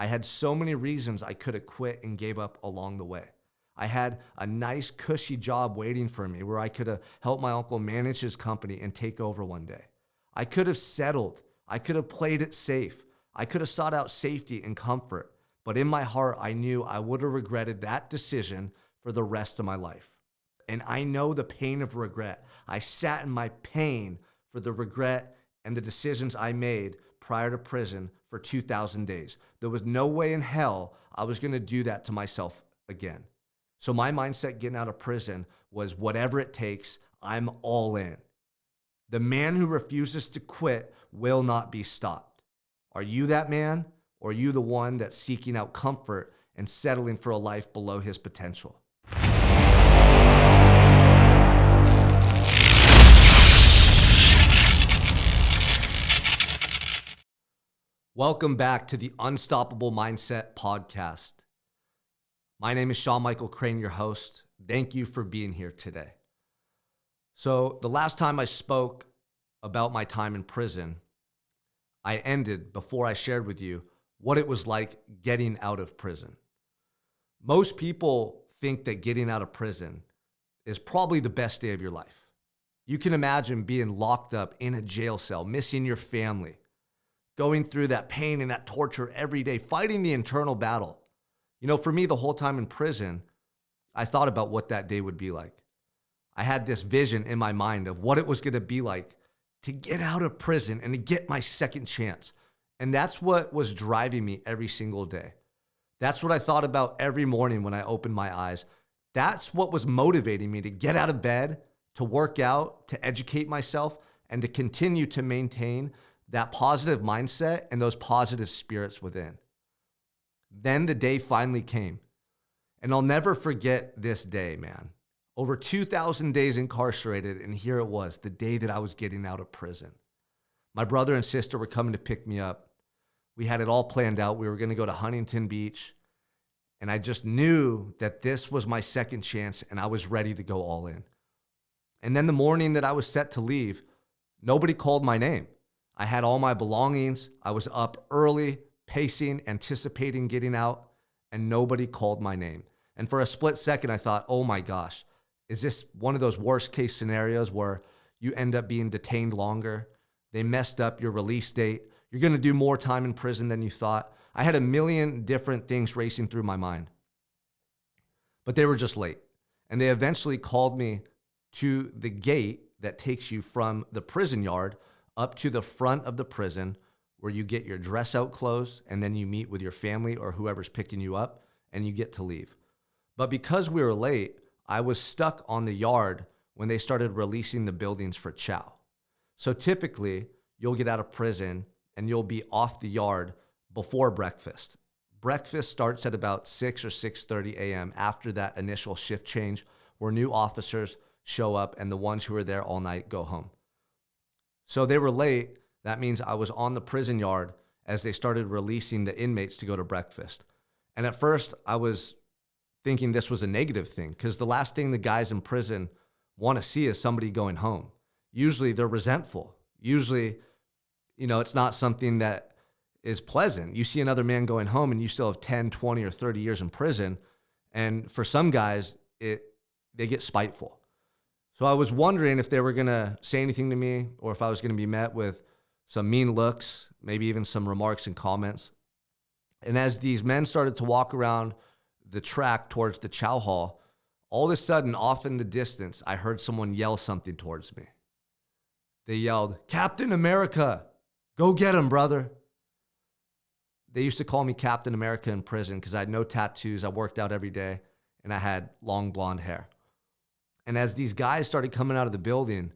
I had so many reasons I could have quit and gave up along the way. I had a nice, cushy job waiting for me where I could have helped my uncle manage his company and take over one day. I could have settled. I could have played it safe. I could have sought out safety and comfort. But in my heart, I knew I would have regretted that decision for the rest of my life. And I know the pain of regret. I sat in my pain for the regret and the decisions I made prior to prison for 2,000 days. There was no way in hell I was going to do that to myself again. So my mindset getting out of prison was whatever it takes, I'm all in. The man who refuses to quit will not be stopped. Are you that man, or are you the one that's seeking out comfort and settling for a life below his potential? Welcome back to the Unstoppable Mindset Podcast. My name is Sean Michael Crane, your host. Thank you for being here today. So the last time I spoke about my time in prison, I ended before I shared with you what it was like getting out of prison. Most people think that getting out of prison is probably the best day of your life. You can imagine being locked up in a jail cell, missing your family, going through that pain and that torture every day, fighting the internal battle. You know, for me, the whole time in prison, I thought about what that day would be like. I had this vision in my mind of what it was going to be like to get out of prison and to get my second chance. And that's what was driving me every single day. That's what I thought about every morning when I opened my eyes. That's what was motivating me to get out of bed, to work out, to educate myself, and to continue to maintain that positive mindset and those positive spirits within. Then the day finally came. And I'll never forget this day, man. Over 2,000 days incarcerated, and here it was, the day that I was getting out of prison. My brother and sister were coming to pick me up. We had it all planned out. We were going to go to Huntington Beach, and I just knew that this was my second chance, and I was ready to go all in. And then the morning that I was set to leave, nobody called my name. I had all my belongings. I was up early, pacing, anticipating getting out, and nobody called my name. And for a split second, I thought, oh my gosh, is this one of those worst case scenarios where you end up being detained longer? They messed up your release date. You're going to do more time in prison than you thought. I had a million different things racing through my mind. But they were just late. And they eventually called me to the gate that takes you from the prison yard up to the front of the prison, where you get your dress out clothes and then you meet with your family or whoever's picking you up and you get to leave. But because we were late, I was stuck on the yard when they started releasing the buildings for chow. So typically you'll get out of prison and you'll be off the yard before breakfast. Breakfast starts at about 6 or 6:30 a.m. after that initial shift change where new officers show up and the ones who are there all night go home. So they were late. That means I was on the prison yard as they started releasing the inmates to go to breakfast. And at first I was thinking this was a negative thing because the last thing the guys in prison want to see is somebody going home. Usually they're resentful. Usually, it's not something that is pleasant. You see another man going home and you still have 10, 20, or 30 years in prison. And for some guys, they get spiteful. So I was wondering if they were going to say anything to me or if I was going to be met with some mean looks, maybe even some remarks and comments. And as these men started to walk around the track towards the chow hall, all of a sudden, off in the distance, I heard someone yell something towards me. They yelled, "Captain America, go get him, brother." They used to call me Captain America in prison because I had no tattoos, I worked out every day, and I had long blonde hair. And as these guys started coming out of the building,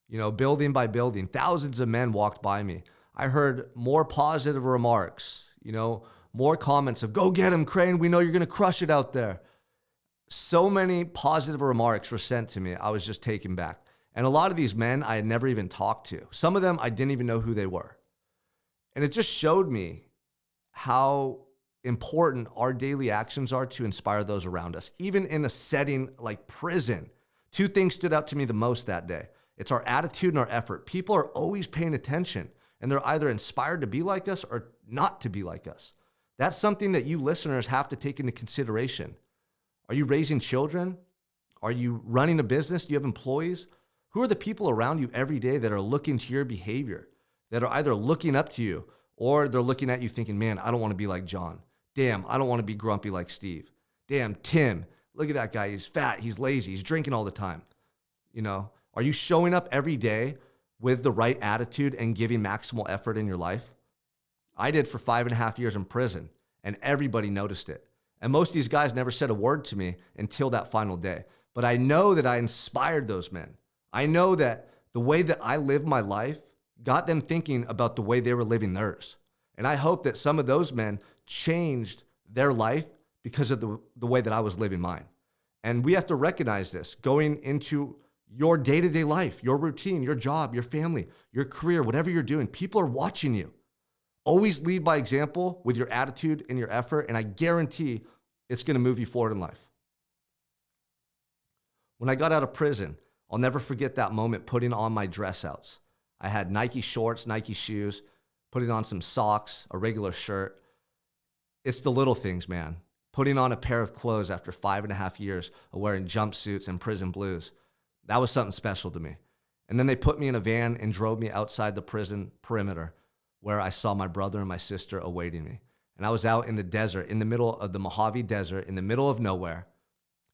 building by building, thousands of men walked by me. I heard more positive remarks, more comments of, "Go get him, Crane. We know you're going to crush it out there." So many positive remarks were sent to me. I was just taken back. And a lot of these men I had never even talked to. Some of them I didn't even know who they were. And it just showed me how important our daily actions are to inspire those around us. Even in a setting like prison, two things stood out to me the most that day. It's our attitude and our effort. People are always paying attention, and they're either inspired to be like us or not to be like us. That's something that you listeners have to take into consideration. Are you raising children? Are you running a business? Do you have employees? Who are the people around you every day that are looking to your behavior, that are either looking up to you or they're looking at you thinking, man, I don't want to be like John. Damn, I don't want to be grumpy like Steve. Damn, Tim, look at that guy. He's fat, he's lazy, he's drinking all the time. Are you showing up every day with the right attitude and giving maximal effort in your life? I did for 5.5 years in prison, and everybody noticed it. And most of these guys never said a word to me until that final day. But I know that I inspired those men. I know that the way that I lived my life got them thinking about the way they were living theirs. And I hope that some of those men changed their life because of the way that I was living mine. And we have to recognize this going into your day-to-day life, your routine, your job, your family, your career, whatever you're doing. People are watching you. Always lead by example with your attitude and your effort, and I guarantee it's going to move you forward in life. When I got out of prison, I'll never forget that moment putting on my dress outs. I had Nike shorts, Nike shoes, putting on some socks, a regular shirt. It's the little things, man. Putting on a pair of clothes after 5.5 years of wearing jumpsuits and prison blues. That was something special to me. And then they put me in a van and drove me outside the prison perimeter where I saw my brother and my sister awaiting me. And I was out in the desert, in the middle of the Mojave Desert, in the middle of nowhere.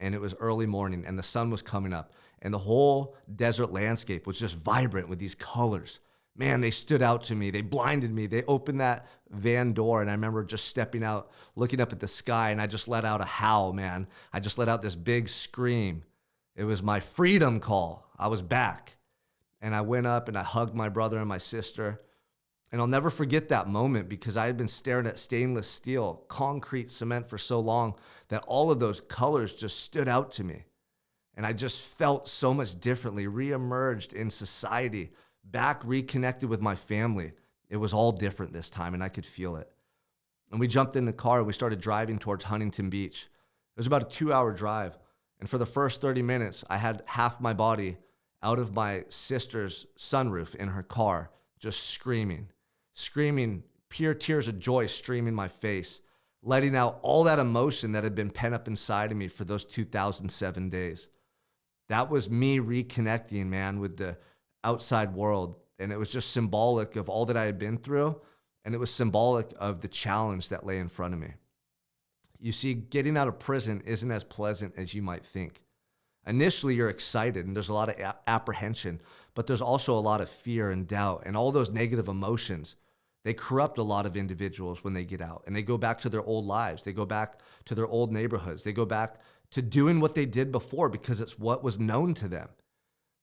And it was early morning and the sun was coming up. And the whole desert landscape was just vibrant with these colors. Man, they stood out to me. They blinded me. They opened that van door, and I remember just stepping out, looking up at the sky, and I just let out a howl, man. I just let out this big scream. It was my freedom call. I was back. And I went up and I hugged my brother and my sister. And I'll never forget that moment because I had been staring at stainless steel, concrete, cement for so long that all of those colors just stood out to me. And I just felt so much differently, reemerged in society, back reconnected with my family. It was all different this time, and I could feel it. And we jumped in the car and we started driving towards Huntington Beach. It was about a 2-hour drive. And for the first 30 minutes, I had half my body out of my sister's sunroof in her car, just screaming, pure tears of joy streaming my face, letting out all that emotion that had been pent up inside of me for those 2007 days. That was me reconnecting, man, with the outside world. And it was just symbolic of all that I had been through. And it was symbolic of the challenge that lay in front of me. You see, getting out of prison isn't as pleasant as you might think. Initially, you're excited and there's a lot of apprehension, but there's also a lot of fear and doubt. And all those negative emotions, they corrupt a lot of individuals when they get out. And they go back to their old lives. They go back to their old neighborhoods. They go back to doing what they did before because it's what was known to them.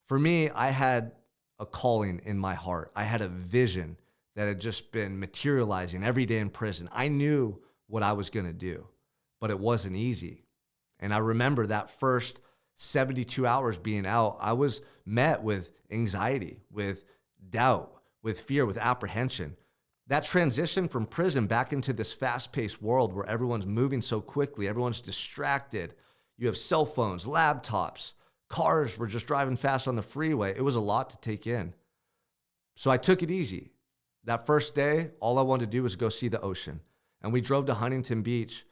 For me, I had a calling in my heart. I had a vision that had just been materializing every day in prison. I knew what I was going to do, but it wasn't easy. And I remember that first 72 hours being out, I was met with anxiety, with doubt, with fear, with apprehension. That transition from prison back into this fast-paced world where everyone's moving so quickly, everyone's distracted. You have cell phones, laptops, cars were just driving fast on the freeway. It was a lot to take in. So I took it easy. That first day, all I wanted to do was go see the ocean. And we drove to Huntington Beach,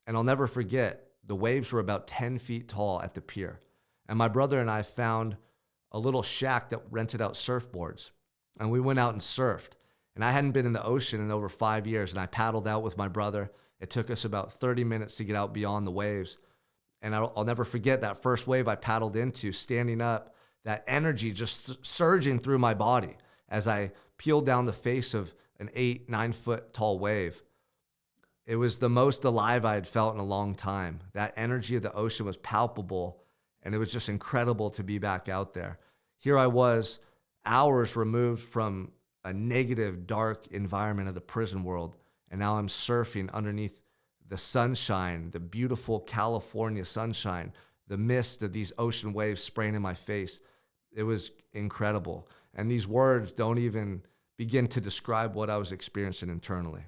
and I'll never forget, the waves were about 10 feet tall at the pier. And my brother and I found a little shack that rented out surfboards. And we went out and surfed. And I hadn't been in the ocean in over 5 years, and I paddled out with my brother. It took us about 30 minutes to get out beyond the waves. And I'll never forget that first wave I paddled into, standing up, that energy just surging through my body as I peeled down the face of an 8-9 foot tall wave. It was the most alive I had felt in a long time. That energy of the ocean was palpable, and it was just incredible to be back out there. Here I was, hours removed from a negative, dark environment of the prison world, and now I'm surfing underneath the sunshine, the beautiful California sunshine, the mist of these ocean waves spraying in my face. It was incredible. And these words don't even begin to describe what I was experiencing internally.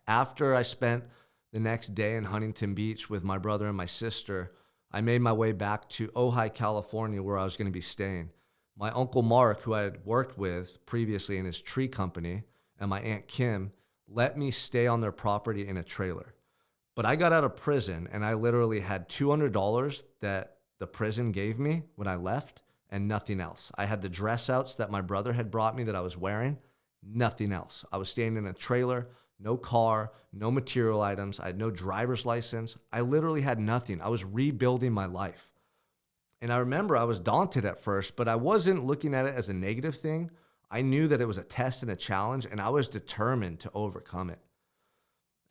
After I spent the next day in Huntington Beach with my brother and my sister, I made my way back to Ojai, California, where I was going to be staying. My Uncle Mark, who I had worked with previously in his tree company, and my Aunt Kim let me stay on their property in a trailer. But I got out of prison and I literally had $200 that the prison gave me when I left and nothing else. I had the dress outs that my brother had brought me that I was wearing, nothing else. I was staying in a trailer, no car, no material items. I had no driver's license. I literally had nothing. I was rebuilding my life. And I remember I was daunted at first, but I wasn't looking at it as a negative thing. I knew that it was a test and a challenge, and I was determined to overcome it.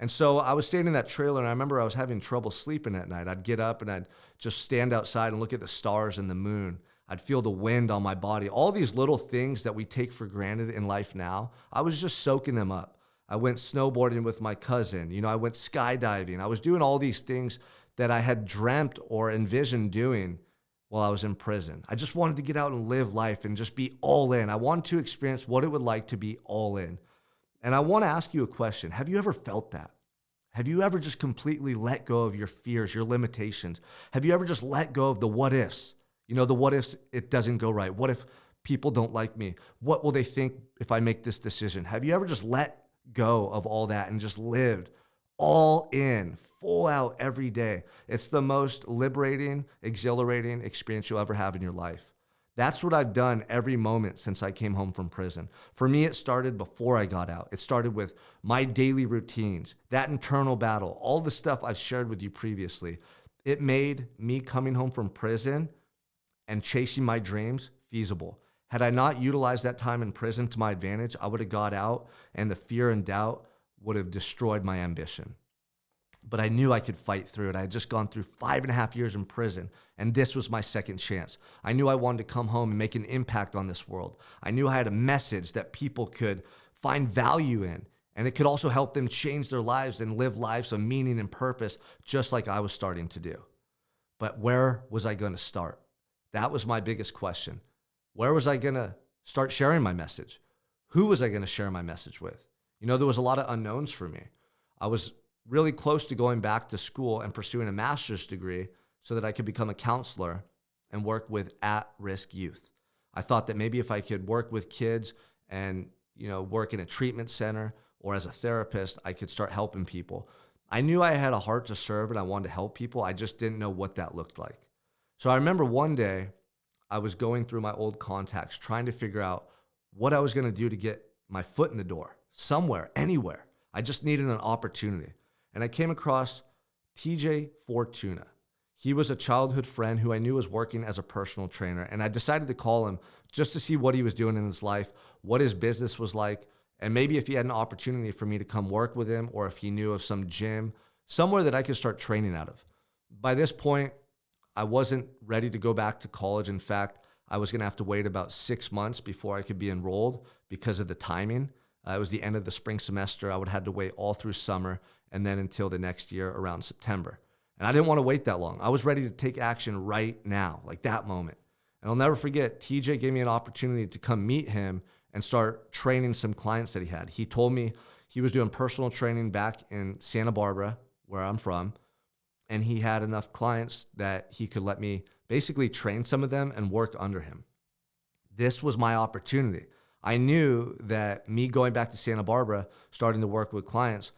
And so I was staying in that trailer, and I remember I was having trouble sleeping at night. I'd get up and I'd just stand outside and look at the stars and the moon. I'd feel the wind on my body. All these little things that we take for granted in life now, I was just soaking them up. I went snowboarding with my cousin. I went skydiving. I was doing all these things that I had dreamt or envisioned doing while I was in prison. I just wanted to get out and live life and just be all in. I wanted to experience what it would like to be all in. And I want to ask you a question. Have you ever felt that? Have you ever just completely let go of your fears, your limitations? Have you ever just let go of the what ifs? The what ifs, it doesn't go right. What if people don't like me? What will they think if I make this decision? Have you ever just let go of all that and just lived all in, full out every day? It's the most liberating, exhilarating experience you'll ever have in your life. That's what I've done every moment since I came home from prison. For me, it started before I got out. It started with my daily routines, that internal battle, all the stuff I've shared with you previously. It made me coming home from prison and chasing my dreams feasible. Had I not utilized that time in prison to my advantage, I would have got out and the fear and doubt would have destroyed my ambition. But I knew I could fight through it. I had just gone through 5.5 years in prison, and this was my second chance. I knew I wanted to come home and make an impact on this world. I knew I had a message that people could find value in, and it could also help them change their lives and live lives of meaning and purpose, just like I was starting to do. But where was I going to start? That was my biggest question. Where was I going to start sharing my message? Who was I going to share my message with? There was a lot of unknowns for me. I was really close to going back to school and pursuing a master's degree so that I could become a counselor and work with at-risk youth. I thought that maybe if I could work with kids and, work in a treatment center or as a therapist, I could start helping people. I knew I had a heart to serve and I wanted to help people. I just didn't know what that looked like. So I remember one day I was going through my old contacts, trying to figure out what I was going to do to get my foot in the door somewhere, anywhere. I just needed an opportunity. And I came across TJ Fortuna. He was a childhood friend who I knew was working as a personal trainer. And I decided to call him just to see what he was doing in his life, what his business was like, and maybe if he had an opportunity for me to come work with him or if he knew of some gym, somewhere that I could start training out of. By this point, I wasn't ready to go back to college. In fact, I was going to have to wait about 6 months before I could be enrolled because of the timing. It was the end of the spring semester. I would have had to wait all through summer and then until the next year around September. And I didn't want to wait that long. I was ready to take action right now, like that moment. And I'll never forget, TJ gave me an opportunity to come meet him and start training some clients that he had. He told me he was doing personal training back in Santa Barbara, where I'm from, and he had enough clients that he could let me basically train some of them and work under him. This was my opportunity. I knew that me going back to Santa Barbara, starting to work with clients,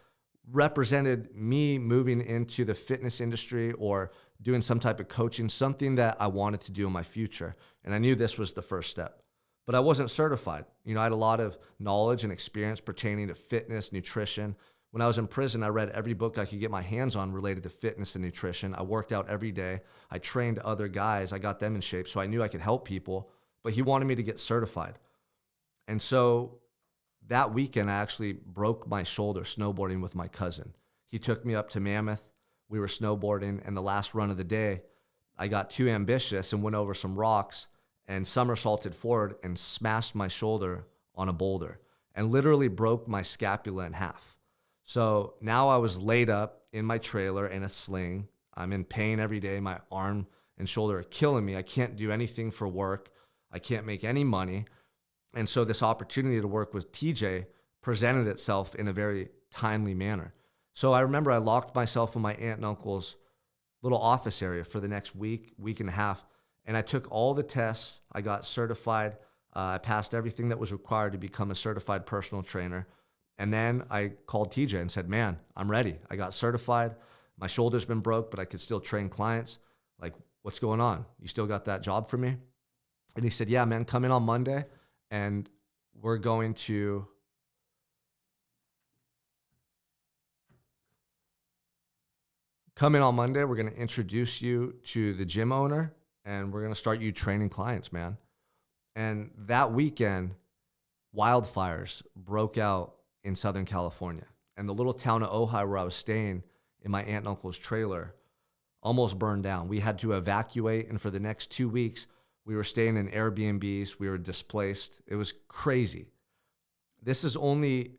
represented me moving into the fitness industry or doing some type of coaching, something that I wanted to do in my future. And I knew this was the first step. But I wasn't certified. I had a lot of knowledge and experience pertaining to fitness, nutrition. When I was in prison, I read every book I could get my hands on related to fitness and nutrition. I worked out every day. I trained other guys. I got them in shape, so I knew I could help people. But he wanted me to get certified. And so that weekend, I actually broke my shoulder snowboarding with my cousin. He took me up to Mammoth. We were snowboarding, and the last run of the day, I got too ambitious and went over some rocks and somersaulted forward and smashed my shoulder on a boulder and literally broke my scapula in half. So now I was laid up in my trailer in a sling. I'm in pain every day. My arm and shoulder are killing me. I can't do anything for work. I can't make any money. And so this opportunity to work with TJ presented itself in a very timely manner. So I remember I locked myself in my aunt and uncle's little office area for the next week and a half, and I took all the tests. I got certified. I passed everything that was required to become a certified personal trainer. And then I called TJ and said, man, I'm ready. I got certified. My shoulder's been broke, but I could still train clients. Like, what's going on? You still got that job for me? And he said, yeah, man, come in on Monday and we're going to come in on Monday. We're going to introduce you to the gym owner and we're going to start you training clients, man. And that weekend, wildfires broke out in Southern California. And the little town of Ojai where I was staying in my aunt and uncle's trailer almost burned down. We had to evacuate. And for the next 2 weeks, we were staying in Airbnbs. We were displaced. It was crazy. This is only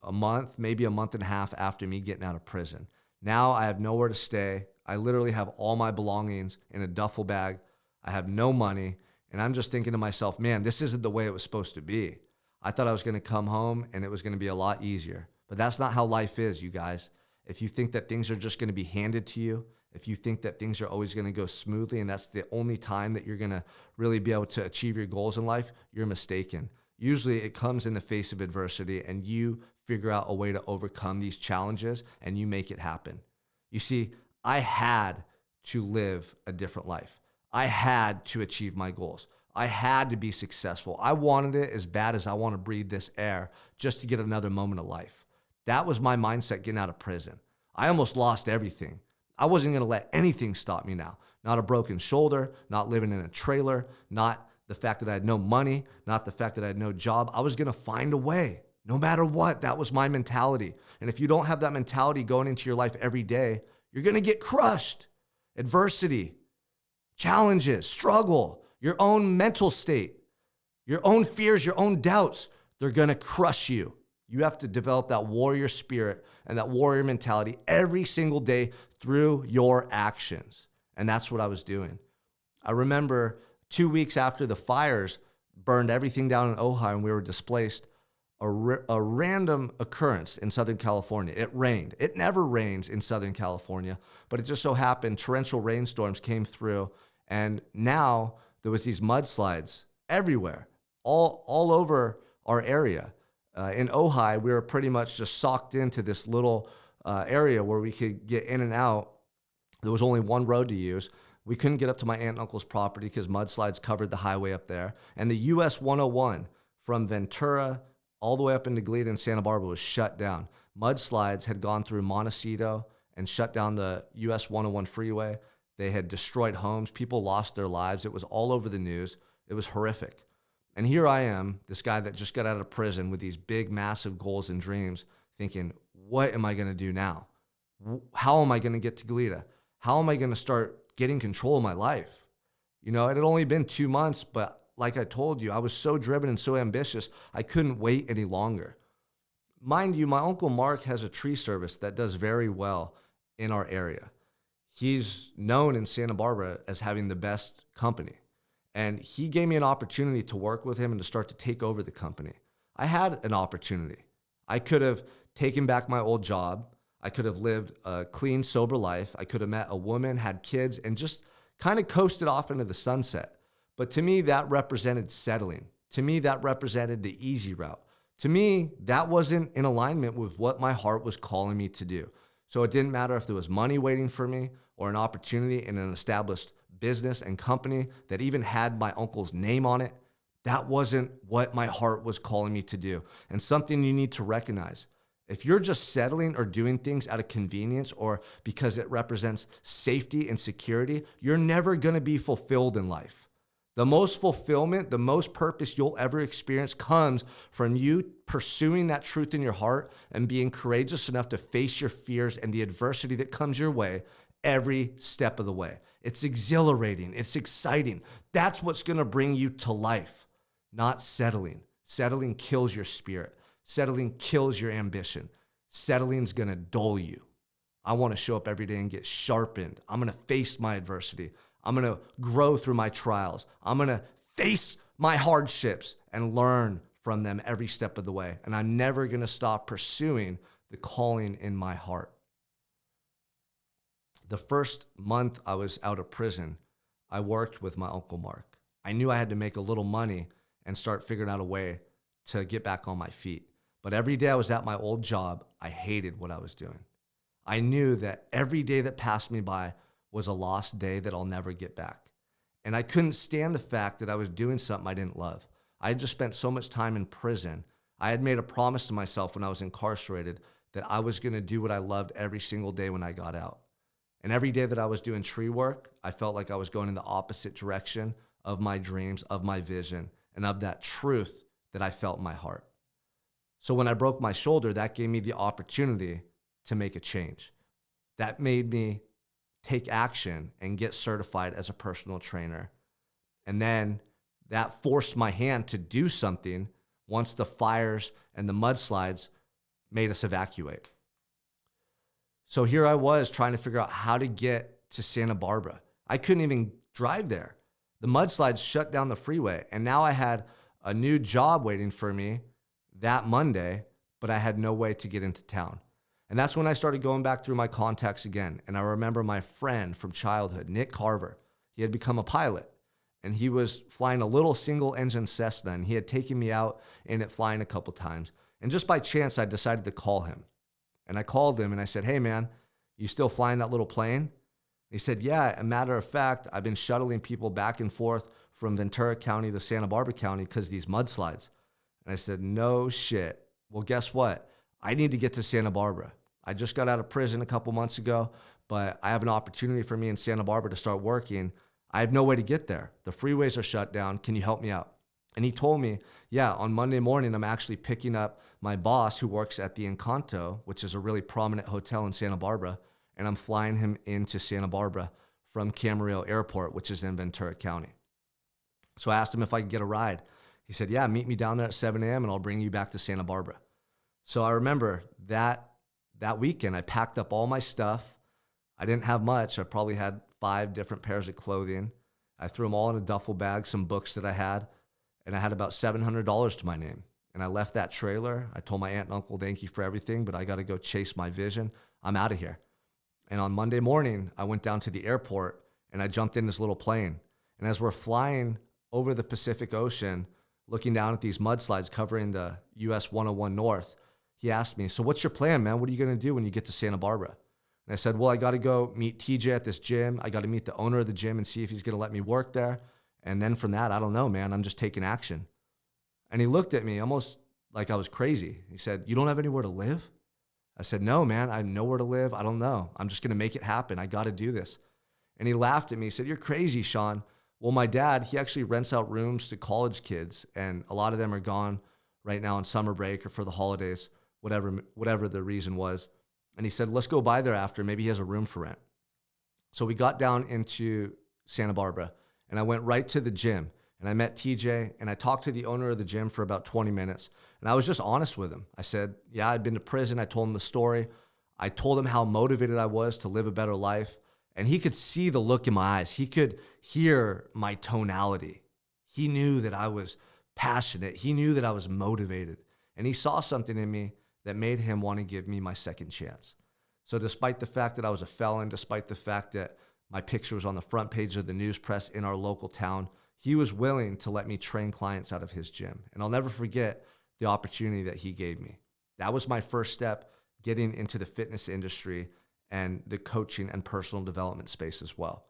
a month, maybe a month and a half after me getting out of prison. Now I have nowhere to stay. I literally have all my belongings in a duffel bag. I have no money. And I'm just thinking to myself, man, this isn't the way it was supposed to be. I thought I was going to come home and it was going to be a lot easier. But that's not how life is, you guys. If you think that things are just going to be handed to you, if you think that things are always going to go smoothly and that's the only time that you're going to really be able to achieve your goals in life, you're mistaken. Usually it comes in the face of adversity and you figure out a way to overcome these challenges and you make it happen. You see, I had to live a different life. I had to achieve my goals. I had to be successful. I wanted it as bad as I want to breathe this air just to get another moment of life. That was my mindset getting out of prison. I almost lost everything. I wasn't going to let anything stop me now. Not a broken shoulder, not living in a trailer, not the fact that I had no money, not the fact that I had no job. I was going to find a way, no matter what. That was my mentality. And if you don't have that mentality going into your life every day, you're going to get crushed. Adversity, challenges, struggle, your own mental state, your own fears, your own doubts, they're going to crush you. You have to develop that warrior spirit and that warrior mentality every single day through your actions. And that's what I was doing. I remember 2 weeks after the fires burned everything down in Ojai and we were displaced, a random occurrence in Southern California. It rained. It never rains in Southern California, but it just so happened torrential rainstorms came through and now there was these mudslides everywhere, all over our area. In Ojai, we were pretty much just socked into this little area where we could get in and out. There was only one road to use. We couldn't get up to my aunt and uncle's property because mudslides covered the highway up there. And the US 101 from Ventura all the way up into Glida and Santa Barbara was shut down. Mudslides had gone through Montecito and shut down the US 101 freeway. They had destroyed homes. People lost their lives. It was all over the news. It was horrific. And here I am, this guy that just got out of prison with these big, massive goals and dreams, thinking, what am I going to do now? How am I going to get to Glida? How am I going to start getting control of my life? You know, it had only been 2 months, but like I told you, I was so driven and so ambitious, I couldn't wait any longer. Mind you, my Uncle Mark has a tree service that does very well in our area. He's known in Santa Barbara as having the best company. And he gave me an opportunity to work with him and to start to take over the company. I had an opportunity. I could have taken back my old job. I could have lived a clean, sober life. I could have met a woman, had kids, and just kind of coasted off into the sunset. But to me, that represented settling. To me, that represented the easy route. To me, that wasn't in alignment with what my heart was calling me to do. So it didn't matter if there was money waiting for me or an opportunity in an established business and company that even had my uncle's name on it. That wasn't what my heart was calling me to do. And something you need to recognize. If you're just settling or doing things out of convenience or because it represents safety and security, you're never going to be fulfilled in life. The most fulfillment, the most purpose you'll ever experience comes from you pursuing that truth in your heart and being courageous enough to face your fears and the adversity that comes your way every step of the way. It's exhilarating. It's exciting. That's what's going to bring you to life, not settling. Settling kills your spirit. Settling kills your ambition. Settling is going to dull you. I want to show up every day and get sharpened. I'm going to face my adversity. I'm going to grow through my trials. I'm going to face my hardships and learn from them every step of the way. And I'm never going to stop pursuing the calling in my heart. The first month I was out of prison, I worked with my Uncle Mark. I knew I had to make a little money and start figuring out a way to get back on my feet. But every day I was at my old job, I hated what I was doing. I knew that every day that passed me by was a lost day that I'll never get back. And I couldn't stand the fact that I was doing something I didn't love. I had just spent so much time in prison. I had made a promise to myself when I was incarcerated that I was going to do what I loved every single day when I got out. And every day that I was doing tree work, I felt like I was going in the opposite direction of my dreams, of my vision, and of that truth that I felt in my heart. So when I broke my shoulder, that gave me the opportunity to make a change. That made me take action and get certified as a personal trainer. And then that forced my hand to do something once the fires and the mudslides made us evacuate. So here I was trying to figure out how to get to Santa Barbara. I couldn't even drive there. The mudslides shut down the freeway, and now I had a new job waiting for me that Monday, but I had no way to get into town. And that's when I started going back through my contacts again. And I remember my friend from childhood, Nick Carver. He had become a pilot, and he was flying a little single-engine Cessna, and he had taken me out in it flying a couple times. And just by chance, I decided to call him. And I called him, and I said, "Hey, man, you still flying that little plane?" And he said, "Yeah, a matter of fact, I've been shuttling people back and forth from Ventura County to Santa Barbara County because of these mudslides." And I said, "No shit. Well, guess what? I need to get to Santa Barbara. I just got out of prison a couple months ago, but I have an opportunity for me in Santa Barbara to start working. I have no way to get there. The freeways are shut down. Can you help me out?" And he told me, "Yeah, on Monday morning, I'm actually picking up my boss who works at the Encanto, which is a really prominent hotel in Santa Barbara, and I'm flying him into Santa Barbara from Camarillo Airport, which is in Ventura County." So I asked him if I could get a ride. He said, "Yeah, meet me down there at 7 a.m. and I'll bring you back to Santa Barbara." So I remember that weekend, I packed up all my stuff. I didn't have much. I probably had 5 different pairs of clothing. I threw them all in a duffel bag, some books that I had, and I had about $700 to my name. And I left that trailer. I told my aunt and uncle, "Thank you for everything, but I got to go chase my vision. I'm out of here." And on Monday morning, I went down to the airport and I jumped in this little plane. And as we're flying over the Pacific Ocean, looking down at these mudslides covering the US 101 North, he asked me, "So what's your plan, man? What are you going to do when you get to Santa Barbara?" And I said, "Well, I got to go meet TJ at this gym. I got to meet the owner of the gym and see if he's going to let me work there. And then from that, I don't know, man. I'm just taking action." And he looked at me almost like I was crazy. He said, "You don't have anywhere to live?" I said, "No, man, I have nowhere to live. I don't know. I'm just going to make it happen. I got to do this." And he laughed at me. He said, "You're crazy, Sean." Well, my dad, he actually rents out rooms to college kids, and a lot of them are gone right now on summer break or for the holidays, whatever the reason was. And he said, "Let's go by there after. Maybe he has a room for rent." So we got down into Santa Barbara, and I went right to the gym, and I met TJ, and I talked to the owner of the gym for about 20 minutes. And I was just honest with him. I said, "Yeah, I'd been to prison." I told him the story. I told him how motivated I was to live a better life. And he could see the look in my eyes. He could hear my tonality. He knew that I was passionate. He knew that I was motivated. And he saw something in me that made him want to give me my second chance. So despite the fact that I was a felon, despite the fact that my picture was on the front page of the news press in our local town, he was willing to let me train clients out of his gym. And I'll never forget the opportunity that he gave me. That was my first step getting into the fitness industry and the coaching and personal development space as well.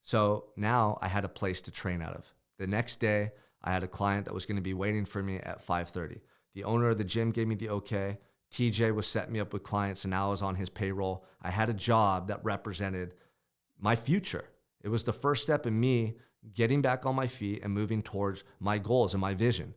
So now I had a place to train out of. The next day, I had a client that was going to be waiting for me at 5:30. The owner of the gym gave me the okay. TJ was setting me up with clients, and now I was on his payroll. I had a job that represented my future. It was the first step in me getting back on my feet and moving towards my goals and my vision.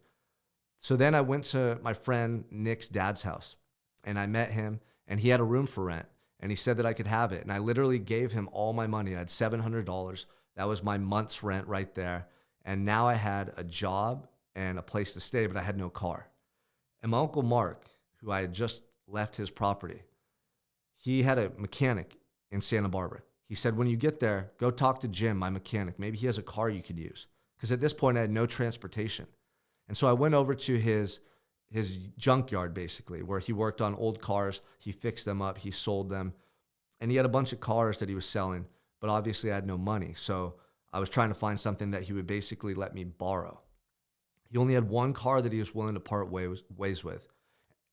So then I went to my friend Nick's dad's house, and I met him, and he had a room for rent. And he said that I could have it. And I literally gave him all my money. I had $700. That was my month's rent right there. And now I had a job and a place to stay, but I had no car. And my Uncle Mark, who I had just left his property, he had a mechanic in Santa Barbara. He said, "When you get there, go talk to Jim, my mechanic. Maybe he has a car you could use." Because at this point, I had no transportation. And so I went over to his junkyard, basically, where he worked on old cars. He fixed them up. He sold them. And he had a bunch of cars that he was selling, but obviously I had no money. So I was trying to find something that he would basically let me borrow. He only had one car that he was willing to part ways with.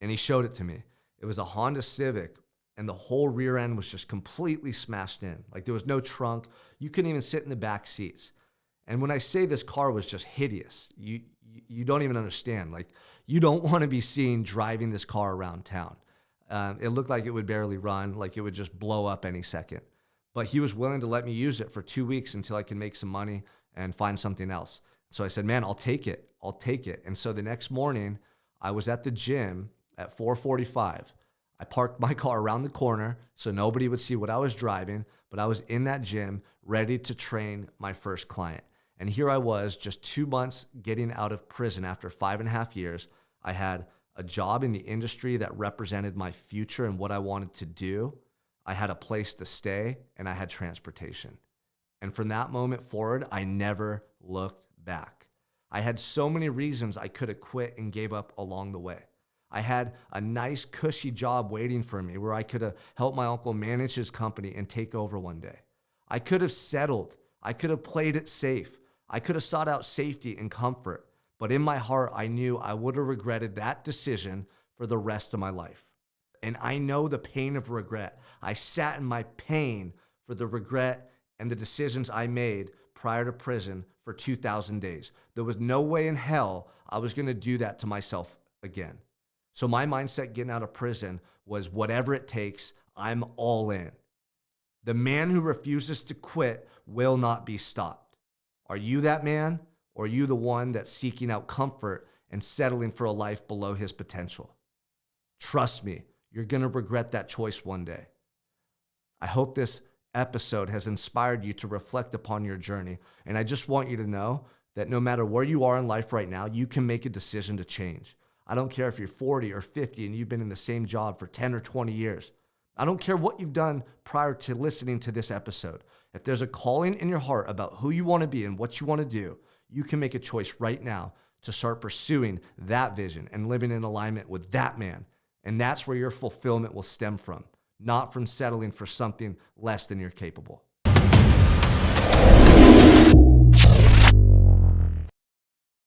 and he showed it to me. It was a Honda Civic, and the whole rear end was just completely smashed in. Like there was no trunk. You couldn't even sit in the back seats. And when I say this car was just hideous, you don't even understand. Like you don't want to be seen driving this car around town. It looked like it would barely run, like it would just blow up any second. But he was willing to let me use it for 2 weeks until I could make some money and find something else. So I said, man, I'll take it. I'll take it. And so the next morning, I was at the gym at 4:45. I parked my car around the corner so nobody would see what I was driving, but I was in that gym ready to train my first client. And here I was, just 2 months getting out of prison after 5.5 years. I had a job in the industry that represented my future and what I wanted to do. I had a place to stay, and I had transportation. And from that moment forward, I never looked back. I had so many reasons I could have quit and gave up along the way. I had a nice, cushy job waiting for me where I could have helped my uncle manage his company and take over one day. I could have settled. I could have played it safe. I could have sought out safety and comfort. But in my heart, I knew I would have regretted that decision for the rest of my life. And I know the pain of regret. I sat in my pain for the regret and the decisions I made prior to prison for 2,000 days. There was no way in hell I was going to do that to myself again. So my mindset getting out of prison was whatever it takes, I'm all in. The man who refuses to quit will not be stopped. Are you that man, or are you the one that's seeking out comfort and settling for a life below his potential? Trust me, you're going to regret that choice one day. I hope this episode has inspired you to reflect upon your journey. And I just want you to know that no matter where you are in life right now, you can make a decision to change. I don't care if you're 40 or 50 and you've been in the same job for 10 or 20 years. I don't care what you've done prior to listening to this episode. If there's a calling in your heart about who you want to be and what you want to do, you can make a choice right now to start pursuing that vision and living in alignment with that man. And that's where your fulfillment will stem from, not from settling for something less than you're capable.